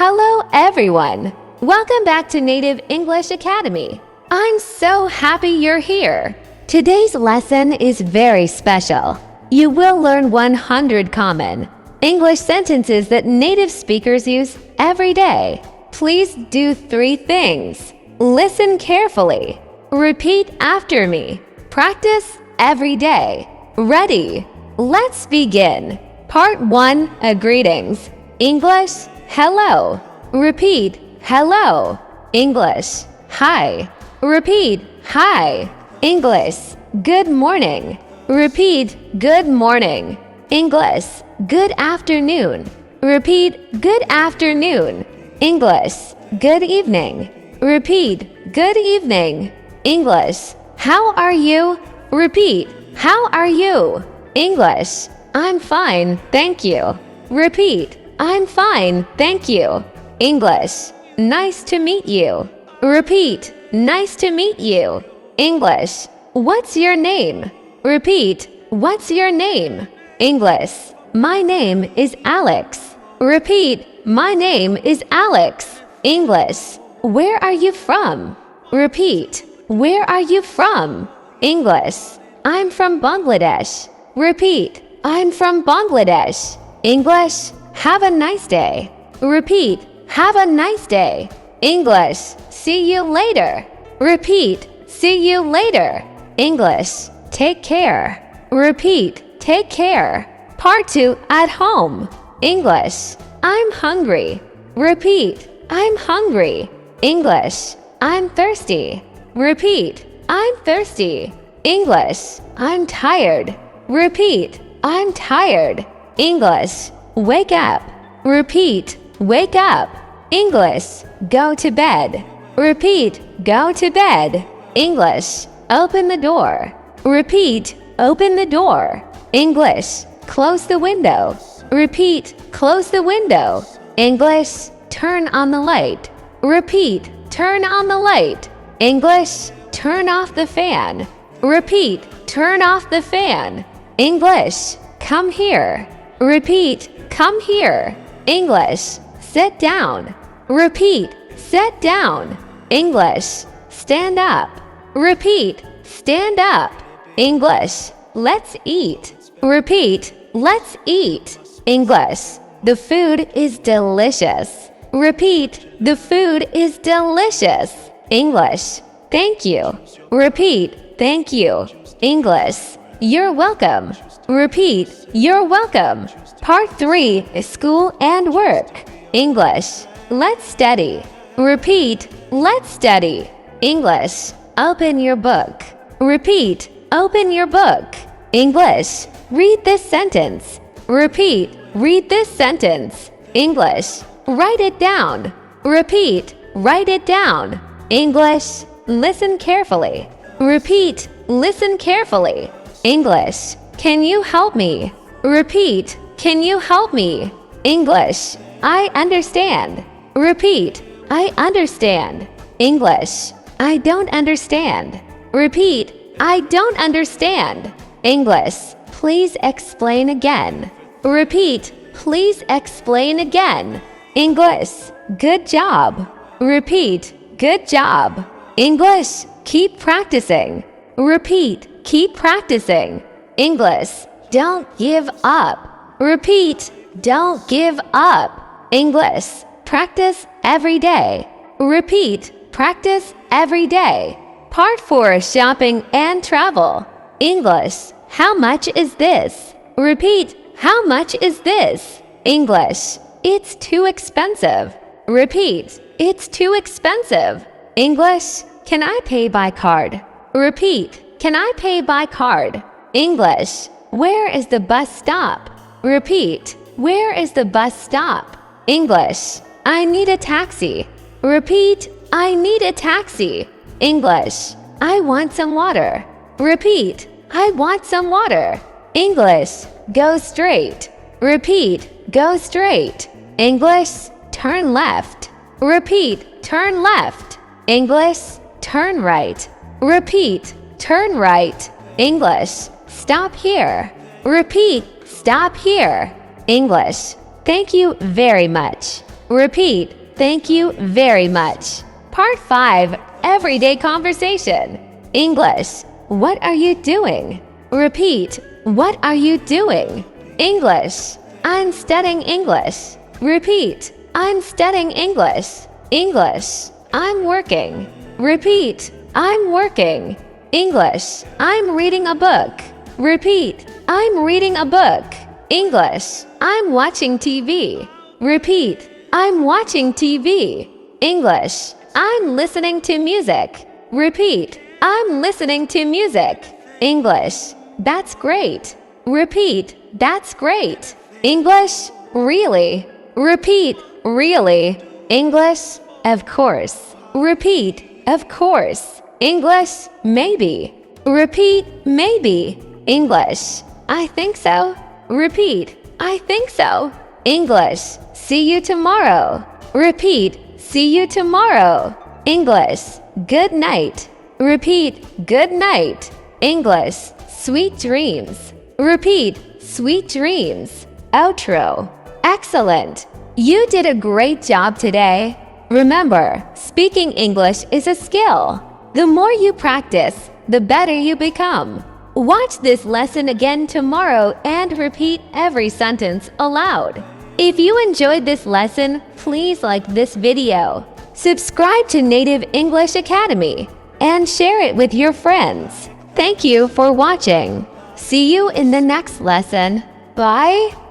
Hello everyone! Welcome back to Native English Academy. I'm so happy you're here. Today's lesson is very special. You will learn 100 common English sentences that native speakers use every day. Please do 3 things. Listen carefully. Repeat after me. Practice every day. Ready? Let's begin. Part 1, greetings. English, hello. Repeat, hello. English, hi. Repeat, hi. English, good morning. Repeat, good morning. English, good afternoon. Repeat, good afternoon. English, good evening. Repeat, good evening. English, how are you? Repeat, how are you? English, I'm fine, thank you. Repeat, I'm fine, thank you. English, nice to meet you. Repeat, nice to meet you. English, what's your name? Repeat, what's your name? English, my name is Alex. Repeat, my name is Alex. English, where are you from? Repeat, where are you from? English, I'm from Bangladesh. Repeat, I'm from Bangladesh. English, have a nice day. Repeat, have a nice day. English, see you later. Repeat, see you later. English, take care. Repeat, take care. Part 2, at home. English, I'm hungry. Repeat, I'm hungry. English, I'm thirsty. Repeat, I'm thirsty. English, I'm tired. Repeat, I'm tired. English, wake up. Repeat, wake up. English, go to bed. Repeat, go to bed. English, open the door. Repeat, open the door. English, close the window. Repeat, close the window. English, turn on the light. Repeat, turn on the light. English, turn off the fan. Repeat, turn off the fan. English, come here. Repeat, come here. English, sit down. Repeat, sit down. English, stand up. Repeat, stand up. English, let's eat. Repeat, let's eat. English, the food is delicious. Repeat, the food is delicious. English, thank you. Repeat, thank you. English, you're welcome. Repeat, you're welcome. Part 3 is school and work. English, let's study. Repeat, let's study. English, open your book. Repeat, open your book. English, read this sentence. Repeat, read this sentence. English, write it down. Repeat, write it down. English, listen carefully. Repeat, listen carefully. English, can you help me? Repeat, can you help me? English, I understand. Repeat, I understand. English, I don't understand. Repeat, I don't understand. English, please explain again. Repeat, please explain again. English, good job. Repeat, good job. English, keep practicing. Repeat, keep practicing. English, don't give up. Repeat, don't give up. English, practice every day. Repeat, practice every day. Part 4, shopping and travel. English, how much is this? Repeat, how much is this? English, it's too expensive. Repeat, it's too expensive. English, can I pay by card? Repeat, can I pay by card? English, where is the bus stop? Repeat, where is the bus stop? English, I need a taxi. Repeat, I need a taxi. English, I want some water. Repeat, I want some water. English, go straight. Repeat, go straight. English, turn left. Repeat, turn left. English, turn right. Repeat, turn right. English, stop here. Repeat, stop here. English, thank you very much. Repeat, thank you very much. Part 5, everyday conversation. English, what are you doing? Repeat, what are you doing? English, I'm studying English. Repeat, I'm studying English. English, I'm working. Repeat, I'm working. English, I'm reading a book. Repeat, I'm reading a book. English, I'm watching TV. Repeat, I'm watching TV. English, I'm listening to music. Repeat, I'm listening to music. English, that's great. Repeat, that's great. English, really. Repeat, really. English, of course. Repeat, of course. English, maybe. Repeat, maybe. English, I think so. Repeat, I think so. English, see you tomorrow. Repeat, see you tomorrow. English, good night. Repeat, good night. English, sweet dreams. Repeat, sweet dreams. Outro. Excellent. You did a great job today. Remember, speaking English is a skill. The more you practice, the better you become. Watch this lesson again tomorrow and repeat every sentence aloud. If you enjoyed this lesson, please like this video, subscribe to Native English Academy, and share it with your friends. Thank you for watching. See you in the next lesson. Bye.